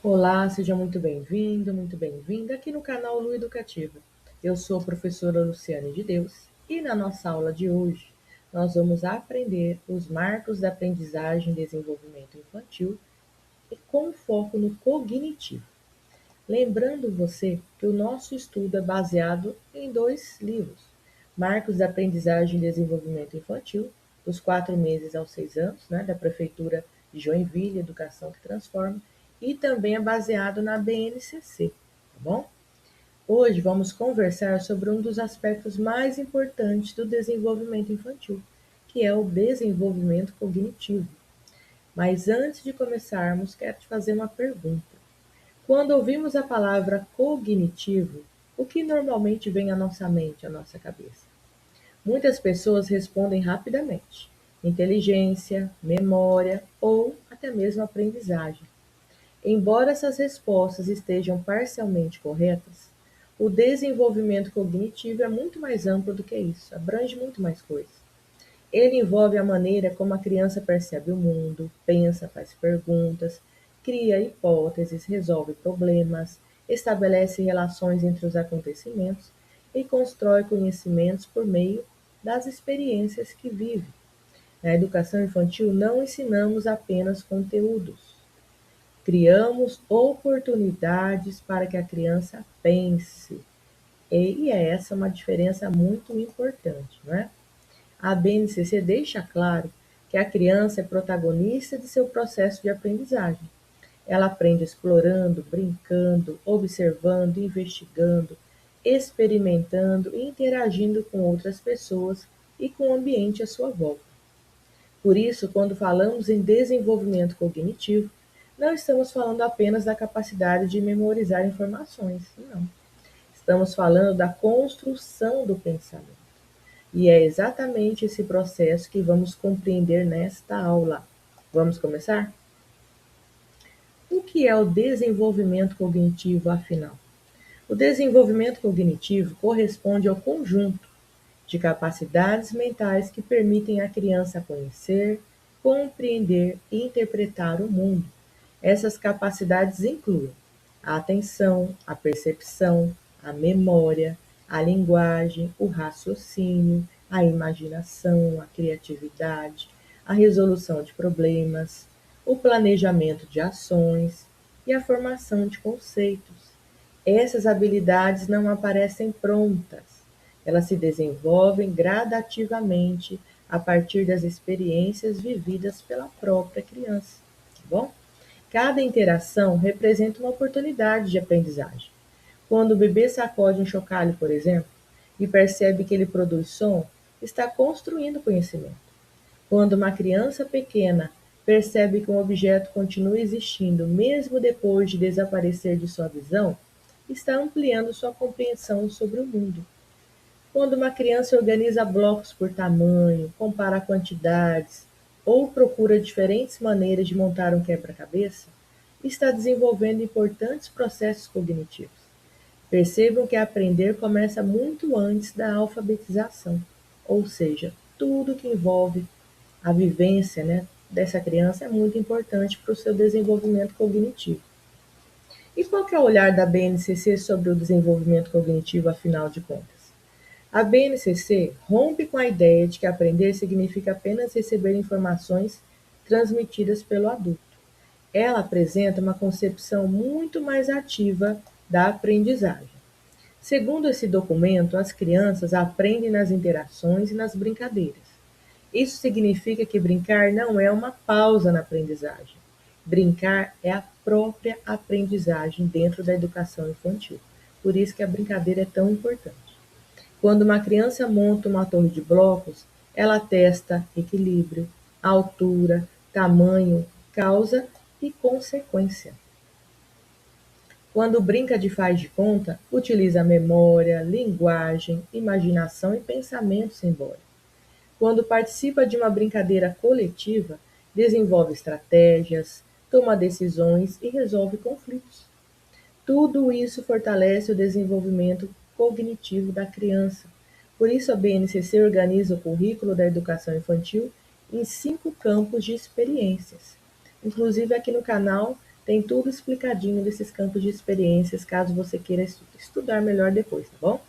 Olá, seja muito bem-vindo, muito bem-vinda aqui no canal Lu Educativa. Eu sou a professora Luciane de Deus e na nossa aula de hoje nós vamos aprender os marcos da aprendizagem e desenvolvimento infantil e com foco no cognitivo. Lembrando você que o nosso estudo é baseado em dois livros: Marcos da Aprendizagem e Desenvolvimento Infantil, dos 4 meses aos 6 anos, né, da Prefeitura de Joinville, Educação que Transforma, e também é baseado na BNCC, tá bom? Hoje vamos conversar sobre um dos aspectos mais importantes do desenvolvimento infantil, que é o desenvolvimento cognitivo. Mas antes de começarmos, quero te fazer uma pergunta. Quando ouvimos a palavra cognitivo, o que normalmente vem à nossa mente, à nossa cabeça? Muitas pessoas respondem rapidamente: inteligência, memória ou até mesmo aprendizagem. Embora essas respostas estejam parcialmente corretas, o desenvolvimento cognitivo é muito mais amplo do que isso, abrange muito mais coisas. Ele envolve a maneira como a criança percebe o mundo, pensa, faz perguntas, cria hipóteses, resolve problemas, estabelece relações entre os acontecimentos e constrói conhecimentos por meio das experiências que vive. Na educação infantil, não ensinamos apenas conteúdos, criamos oportunidades para que a criança pense. E é essa uma diferença muito importante, não é? A BNCC deixa claro que a criança é protagonista de seu processo de aprendizagem. Ela aprende explorando, brincando, observando, investigando, experimentando e interagindo com outras pessoas e com o ambiente à sua volta. Por isso, quando falamos em desenvolvimento cognitivo, não estamos falando apenas da capacidade de memorizar informações, não. Estamos falando da construção do pensamento. E é exatamente esse processo que vamos compreender nesta aula. Vamos começar? O que é o desenvolvimento cognitivo, afinal? O desenvolvimento cognitivo corresponde ao conjunto de capacidades mentais que permitem à criança conhecer, compreender e interpretar o mundo. Essas capacidades incluem a atenção, a percepção, a memória, a linguagem, o raciocínio, a imaginação, a criatividade, a resolução de problemas, o planejamento de ações e a formação de conceitos. Essas habilidades não aparecem prontas, elas se desenvolvem gradativamente a partir das experiências vividas pela própria criança, tá bom? Cada interação representa uma oportunidade de aprendizagem. Quando o bebê sacode um chocalho, por exemplo, e percebe que ele produz som, está construindo conhecimento. Quando uma criança pequena percebe que um objeto continua existindo mesmo depois de desaparecer de sua visão, está ampliando sua compreensão sobre o mundo. Quando uma criança organiza blocos por tamanho, compara quantidades ou procura diferentes maneiras de montar um quebra-cabeça, está desenvolvendo importantes processos cognitivos. Percebam que aprender começa muito antes da alfabetização, ou seja, tudo que envolve a vivência, né, dessa criança é muito importante para o seu desenvolvimento cognitivo. E qual que é o olhar da BNCC sobre o desenvolvimento cognitivo, afinal de contas? A BNCC rompe com a ideia de que aprender significa apenas receber informações transmitidas pelo adulto. Ela apresenta uma concepção muito mais ativa da aprendizagem. Segundo esse documento, as crianças aprendem nas interações e nas brincadeiras. Isso significa que brincar não é uma pausa na aprendizagem. Brincar é a própria aprendizagem dentro da educação infantil. Por isso que a brincadeira é tão importante. Quando uma criança monta uma torre de blocos, ela testa equilíbrio, altura, tamanho, causa e consequência. Quando brinca de faz de conta, utiliza memória, linguagem, imaginação e pensamento simbólico. Quando participa de uma brincadeira coletiva, desenvolve estratégias, toma decisões e resolve conflitos. Tudo isso fortalece o desenvolvimento cognitivo da criança. Por isso, a BNCC organiza o currículo da educação infantil em 5 campos de experiências. Inclusive, aqui no canal, Tem tudo explicadinho desses campos de experiências, caso você queira estudar melhor depois, tá bom?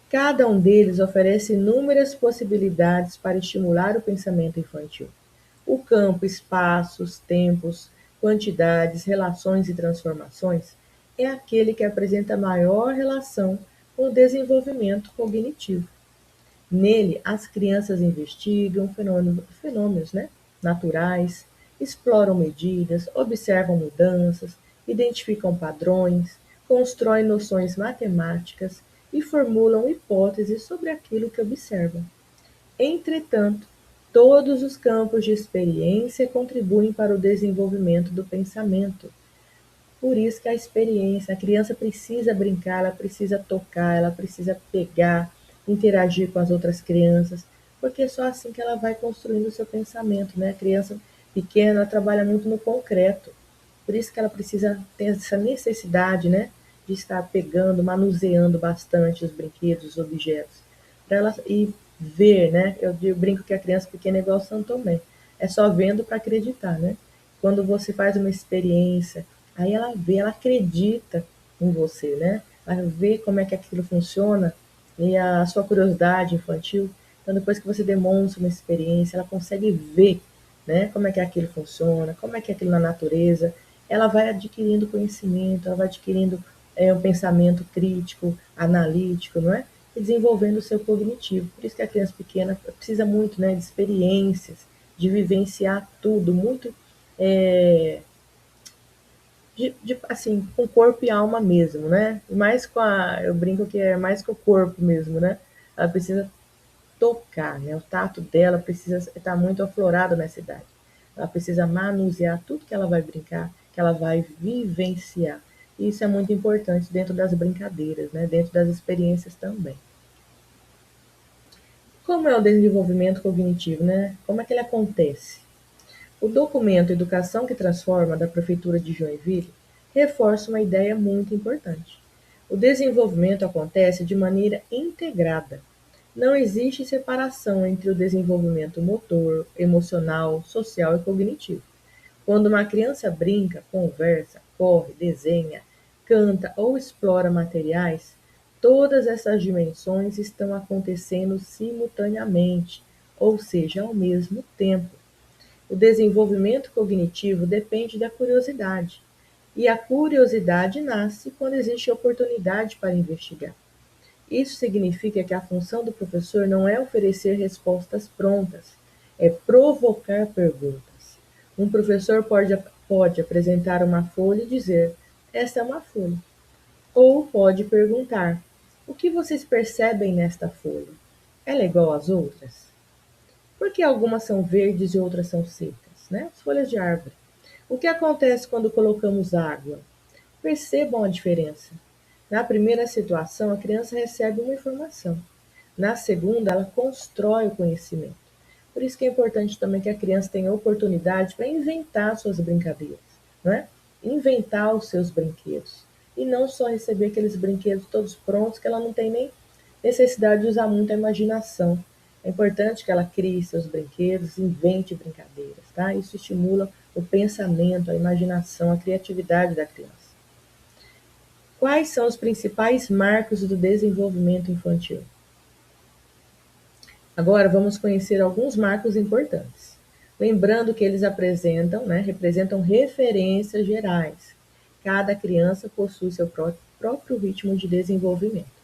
Cada um deles oferece inúmeras possibilidades para estimular o pensamento infantil. O campo, espaços, tempos, quantidades, relações e transformações é aquele que apresenta maior relação com o desenvolvimento cognitivo. Nele, as crianças investigam fenômenos, né, naturais, exploram medidas, observam mudanças, identificam padrões, constroem noções matemáticas e formulam hipóteses sobre aquilo que observam. Entretanto, todos os campos de experiência contribuem para o desenvolvimento do pensamento. Por isso que a experiência, a criança precisa brincar, ela precisa tocar, ela precisa pegar, interagir com as outras crianças, porque é só assim que ela vai construindo o seu pensamento, né? A criança pequena ela trabalha muito no concreto, por isso que ela precisa ter essa necessidade, né, de estar pegando, manuseando bastante os brinquedos, os objetos, para ela ir ver, né? Eu brinco que a criança pequena é igual São Tomé, é só vendo para acreditar, né? Quando você faz uma experiência, aí ela vê, ela acredita em você, né? Ela vê como é que aquilo funciona e a sua curiosidade infantil. Então, depois que você demonstra uma experiência, ela consegue ver, né, como é que aquilo funciona, como é que é aquilo na natureza. Ela vai adquirindo conhecimento, ela vai adquirindo um pensamento crítico, analítico, não é? E desenvolvendo o seu cognitivo. Por isso que a criança pequena precisa muito, né, de experiências, de vivenciar tudo, muito é, assim, com corpo e alma mesmo, né? Mais com eu brinco que é mais com o corpo mesmo, né? Ela precisa tocar, né? O tato dela precisa estar muito aflorado nessa idade. Ela precisa manusear tudo que ela vai brincar, que ela vai vivenciar. E isso é muito importante dentro das brincadeiras, né? Dentro das experiências também. Como é o desenvolvimento cognitivo, né? Como é que ele acontece? O documento Educação que Transforma, da Prefeitura de Joinville, reforça uma ideia muito importante. O desenvolvimento acontece de maneira integrada. Não existe separação entre o desenvolvimento motor, emocional, social e cognitivo. Quando uma criança brinca, conversa, corre, desenha, canta ou explora materiais, todas essas dimensões estão acontecendo simultaneamente, ou seja, ao mesmo tempo. O desenvolvimento cognitivo depende da curiosidade, e a curiosidade nasce quando existe oportunidade para investigar. Isso significa que a função do professor não é oferecer respostas prontas, é provocar perguntas. Um professor pode apresentar uma folha e dizer: esta é uma folha. Ou pode perguntar: o que vocês percebem nesta folha? Ela é igual às outras? Por que algumas são verdes e outras são secas, né? As folhas de árvore. O que acontece quando colocamos água? Percebam a diferença. Na primeira situação, a criança recebe uma informação. Na segunda, ela constrói o conhecimento. Por isso que é importante também que a criança tenha oportunidade para inventar suas brincadeiras, não é? Inventar os seus brinquedos. E não só receber aqueles brinquedos todos prontos que ela não tem nem necessidade de usar muito a imaginação. É importante que ela crie seus brinquedos, invente brincadeiras, tá? Isso estimula o pensamento, a imaginação, a criatividade da criança. Quais são os principais marcos do desenvolvimento infantil? Agora vamos conhecer alguns marcos importantes. Lembrando que eles apresentam, né, representam referências gerais. Cada criança possui seu próprio ritmo de desenvolvimento.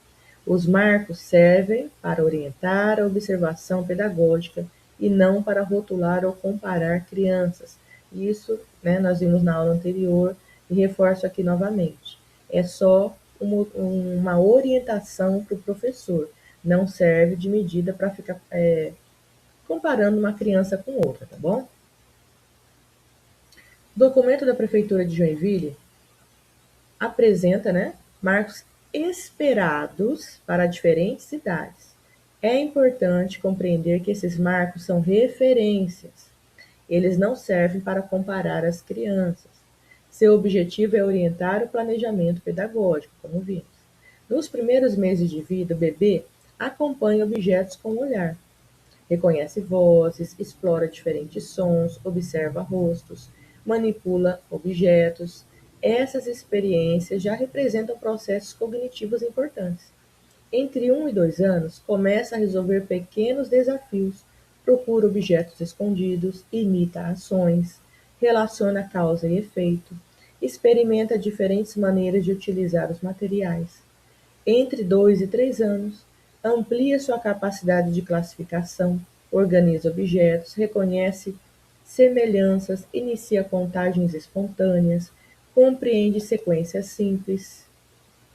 Os marcos servem para orientar a observação pedagógica e não para rotular ou comparar crianças. Isso, né, nós vimos na aula anterior e reforço aqui novamente. É só uma orientação para o professor, não serve de medida para ficar comparando uma criança com outra, tá bom? O documento da Prefeitura de Joinville apresenta, né, marcos esperados para diferentes idades. É importante compreender que esses marcos são referências. Eles não servem para comparar as crianças. Seu objetivo é orientar o planejamento pedagógico, como vimos. Nos primeiros meses de vida, o bebê acompanha objetos com o olhar, reconhece vozes, explora diferentes sons, observa rostos. manipula objetos. Essas experiências já representam processos cognitivos importantes. Entre 1 e 2 anos, começa a resolver pequenos desafios, procura objetos escondidos, imita ações, relaciona causa e efeito, experimenta diferentes maneiras de utilizar os materiais. Entre 2 e 3 anos, amplia sua capacidade de classificação, organiza objetos, reconhece semelhanças, inicia contagens espontâneas, compreende sequências simples.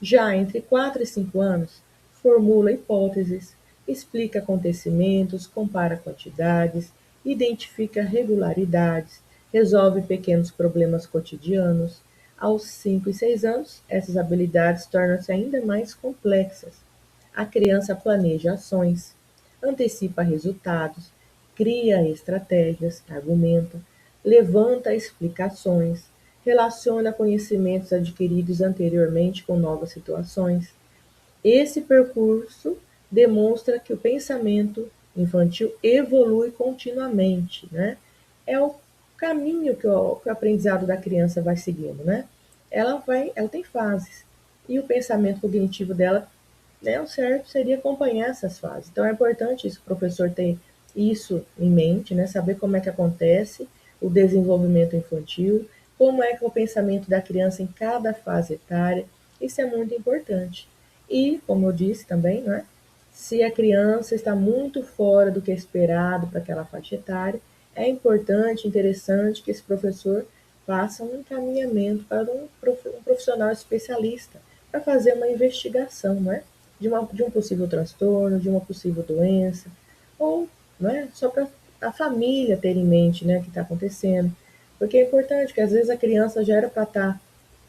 Já entre 4 e 5 anos, formula hipóteses, explica acontecimentos, compara quantidades, identifica regularidades, resolve pequenos problemas cotidianos. Aos 5 e 6 anos, essas habilidades tornam-se ainda mais complexas. A criança planeja ações, antecipa resultados, cria estratégias, argumenta, levanta explicações, relaciona conhecimentos adquiridos anteriormente com novas situações. Esse percurso demonstra que o pensamento infantil evolui continuamente, né? É o caminho que o aprendizado da criança vai seguindo, né? Ela tem fases e o pensamento cognitivo dela, né, o certo seria acompanhar essas fases. Então é importante isso, o professor ter isso em mente, né, saber como é que acontece o desenvolvimento infantil, como é que é o pensamento da criança em cada fase etária. Isso é muito importante. E, como eu disse também, né, se a criança está muito fora do que é esperado para aquela faixa etária, é importante, interessante que esse professor faça um encaminhamento para um profissional especialista para fazer uma investigação, né? De um possível transtorno, de uma possível doença, ou né, só para a família ter em mente, né, o que está acontecendo. Porque é importante que às vezes a criança já era para estar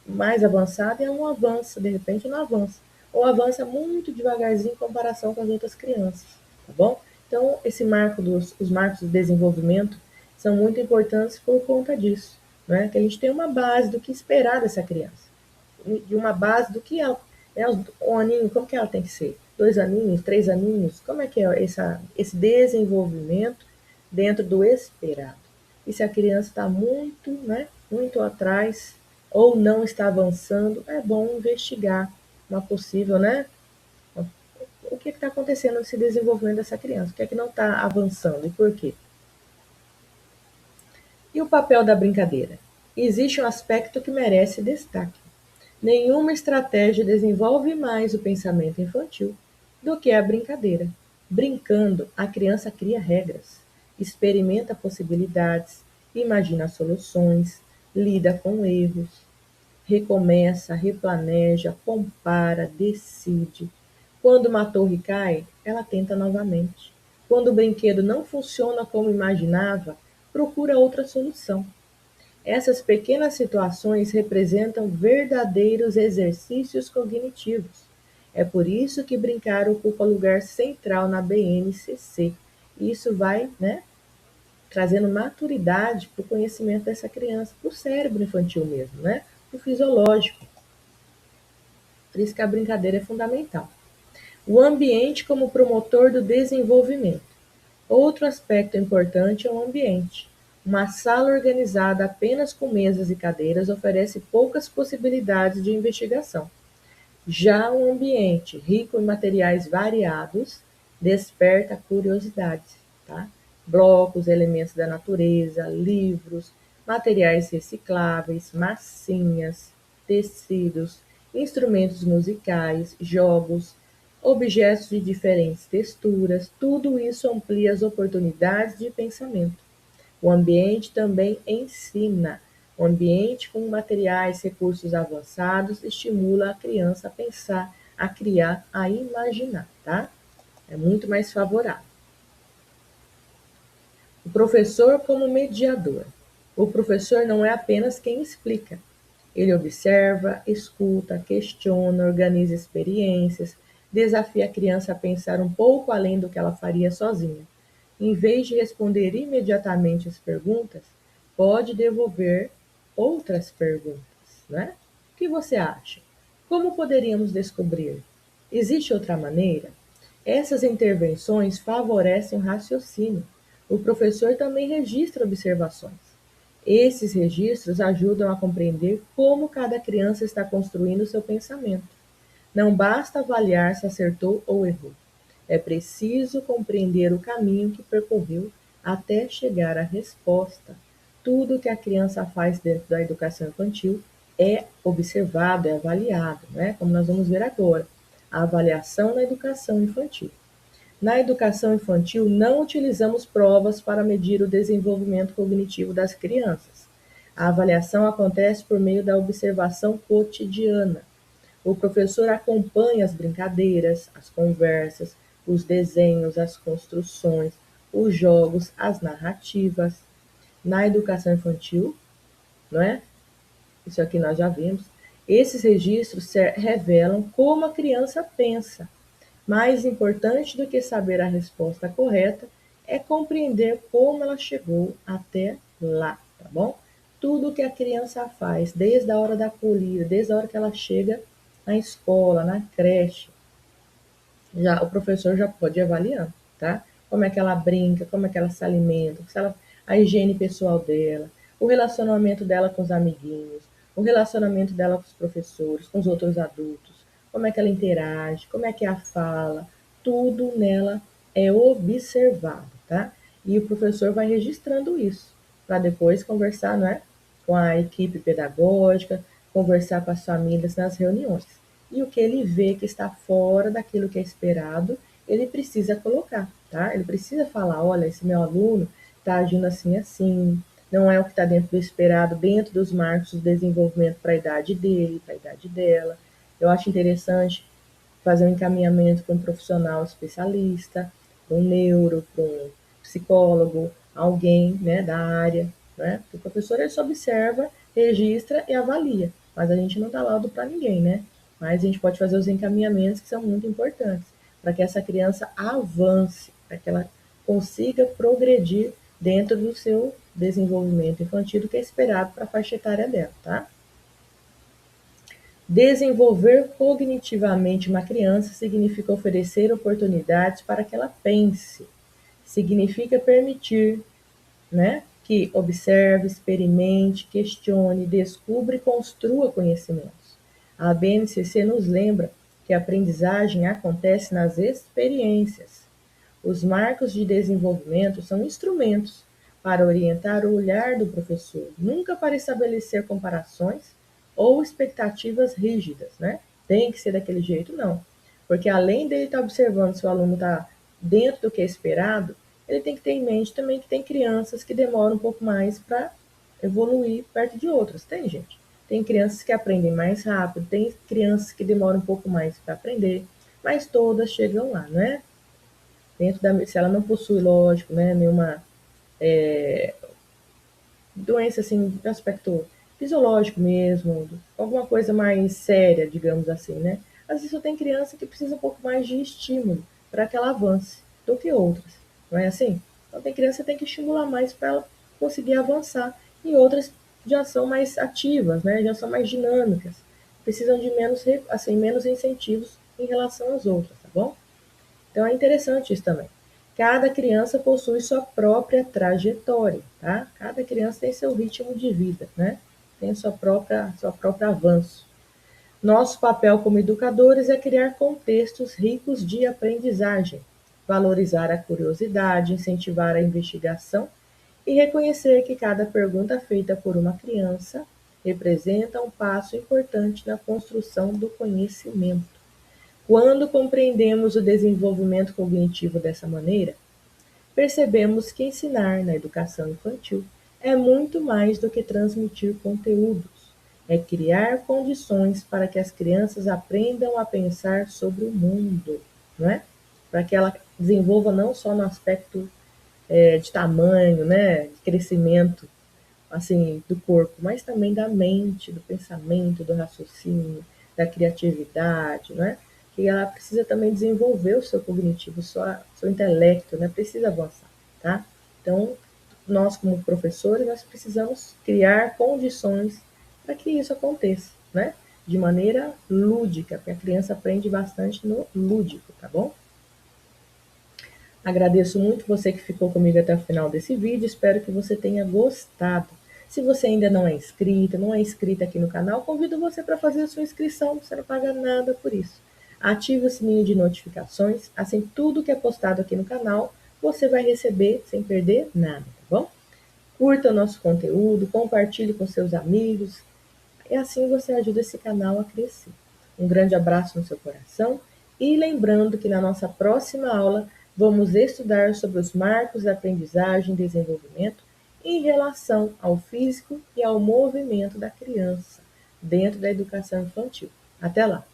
mais avançada e ela não avança, de repente não avança. Ou avança muito devagarzinho em comparação com as outras crianças, tá bom? Então, os marcos de desenvolvimento são muito importantes por conta disso, né? Que a gente tem uma base do que esperar dessa criança, de uma base do que ela, né, um aninho, como que ela tem que ser? 2 aninhos, 3 aninhos, como é que é esse desenvolvimento dentro do esperado? E se a criança está muito, né, muito atrás ou não está avançando, é bom investigar uma possível, né, o que está acontecendo nesse desenvolvimento dessa criança, o que é que não está avançando e por quê? E o papel da brincadeira? Existe um aspecto que merece destaque. Nenhuma estratégia desenvolve mais o pensamento infantil do que a brincadeira. Brincando, a criança cria regras, experimenta possibilidades, imagina soluções, lida com erros, recomeça, replaneja, compara, decide. Quando uma torre cai, ela tenta novamente. Quando o brinquedo não funciona como imaginava, procura outra solução. Essas pequenas situações representam verdadeiros exercícios cognitivos. É por isso que brincar ocupa lugar central na BNCC. E isso vai, né, trazendo maturidade para o conhecimento dessa criança, para o cérebro infantil mesmo, né, para o fisiológico. Por isso que a brincadeira é fundamental. O ambiente como promotor do desenvolvimento. Outro aspecto importante é o ambiente. Uma sala organizada apenas com mesas e cadeiras oferece poucas possibilidades de investigação. Já um ambiente rico em materiais variados desperta curiosidade, tá? Blocos, elementos da natureza, livros, materiais recicláveis, massinhas, tecidos, instrumentos musicais, jogos, objetos de diferentes texturas, tudo isso amplia as oportunidades de pensamento. O ambiente também ensina. O ambiente com materiais, recursos avançados estimula a criança a pensar, a criar, a imaginar, tá? É muito mais favorável. O professor como mediador. O professor não é apenas quem explica. Ele observa, escuta, questiona, organiza experiências, desafia a criança a pensar um pouco além do que ela faria sozinha. Em vez de responder imediatamente as perguntas, pode devolver outras perguntas, né? O que você acha? Como poderíamos descobrir? Existe outra maneira? Essas intervenções favorecem o raciocínio. O professor também registra observações. Esses registros ajudam a compreender como cada criança está construindo seu pensamento. Não basta avaliar se acertou ou errou. É preciso compreender o caminho que percorreu até chegar à resposta. Tudo que a criança faz dentro da educação infantil é observado, é avaliado, né? Como nós vamos ver agora. A avaliação na educação infantil. Na educação infantil, não utilizamos provas para medir o desenvolvimento cognitivo das crianças. A avaliação acontece por meio da observação cotidiana. O professor acompanha as brincadeiras, as conversas, os desenhos, as construções, os jogos, as narrativas. Na educação infantil, não é? Isso aqui nós já vimos. Esses registros revelam como a criança pensa. Mais importante do que saber a resposta correta é compreender como ela chegou até lá, tá bom? Tudo que a criança faz, desde a hora da acolhida, desde a hora que ela chega na escola, na creche, já o professor já pode ir avaliando, tá? Como é que ela brinca, como é que ela se alimenta, se ela, a higiene pessoal dela, o relacionamento dela com os amiguinhos, o relacionamento dela com os professores, com os outros adultos, como é que ela interage, como é que é a fala, tudo nela é observado, tá? E o professor vai registrando isso, para depois conversar, não é? Com a equipe pedagógica, conversar com as famílias nas reuniões. E o que ele vê que está fora daquilo que é esperado, ele precisa colocar, tá? Ele precisa falar, olha, esse meu aluno está agindo assim, assim, não é o que está dentro do esperado, dentro dos marcos de desenvolvimento para a idade dele, para a idade dela. Eu acho interessante fazer um encaminhamento para um profissional especialista, para um neuro, para um psicólogo, alguém, né, da área, né? O professor ele só observa, registra e avalia, mas a gente não dá laudo para ninguém, né? Mas a gente pode fazer os encaminhamentos que são muito importantes para que essa criança avance, para que ela consiga progredir dentro do seu desenvolvimento infantil do que é esperado para a faixa etária dela, tá? Desenvolver cognitivamente uma criança significa oferecer oportunidades para que ela pense, significa permitir, né, que observe, experimente, questione, descubra e construa conhecimentos. A BNCC nos lembra que a aprendizagem acontece nas experiências. Os marcos de desenvolvimento são instrumentos para orientar o olhar do professor, nunca para estabelecer comparações ou expectativas rígidas, né? Tem que ser daquele jeito, não. Porque além dele estar observando se o aluno está dentro do que é esperado, ele tem que ter em mente também que tem crianças que demoram um pouco mais para evoluir perto de outras. Tem, gente? Tem crianças que aprendem mais rápido, tem crianças que demoram um pouco mais para aprender, mas todas chegam lá, não é? Dentro da, se ela não possui, lógico, né, nenhuma doença assim, de aspecto fisiológico mesmo, alguma coisa mais séria, digamos assim, né? Às vezes só tem criança que precisa um pouco mais de estímulo para que ela avance do que outras, não é assim? Então tem criança que tem que estimular mais para ela conseguir avançar, e outras já são mais ativas, né? Já são mais dinâmicas, precisam de menos, assim, menos incentivos em relação às outras, tá bom? Então é interessante isso também. Cada criança possui sua própria trajetória, tá? Cada criança tem seu ritmo de vida, né? Tem seu próprio avanço. Nosso papel como educadores é criar contextos ricos de aprendizagem, valorizar a curiosidade, incentivar a investigação e reconhecer que cada pergunta feita por uma criança representa um passo importante na construção do conhecimento. Quando compreendemos o desenvolvimento cognitivo dessa maneira, percebemos que ensinar na educação infantil é muito mais do que transmitir conteúdos, é criar condições para que as crianças aprendam a pensar sobre o mundo, não é? Para que ela desenvolva não só no aspecto de tamanho, né, de crescimento, assim, do corpo, mas também da mente, do pensamento, do raciocínio, da criatividade, né? Que ela precisa também desenvolver o seu cognitivo, o seu intelecto, né? Precisa avançar, tá? Então, nós como professores, nós precisamos criar condições para que isso aconteça, né? De maneira lúdica, porque a criança aprende bastante no lúdico, tá bom? Agradeço muito você que ficou comigo até o final desse vídeo, espero que você tenha gostado. Se você ainda não é inscrita, não é inscrita aqui no canal, convido você para fazer a sua inscrição, você não paga nada por isso. Ative o sininho de notificações, assim tudo que é postado aqui no canal, você vai receber sem perder nada, tá bom? Curta o nosso conteúdo, compartilhe com seus amigos, e assim você ajuda esse canal a crescer. Um grande abraço no seu coração e lembrando que na nossa próxima aula vamos estudar sobre os marcos da aprendizagem e desenvolvimento em relação ao físico e ao movimento da criança dentro da educação infantil. Até lá!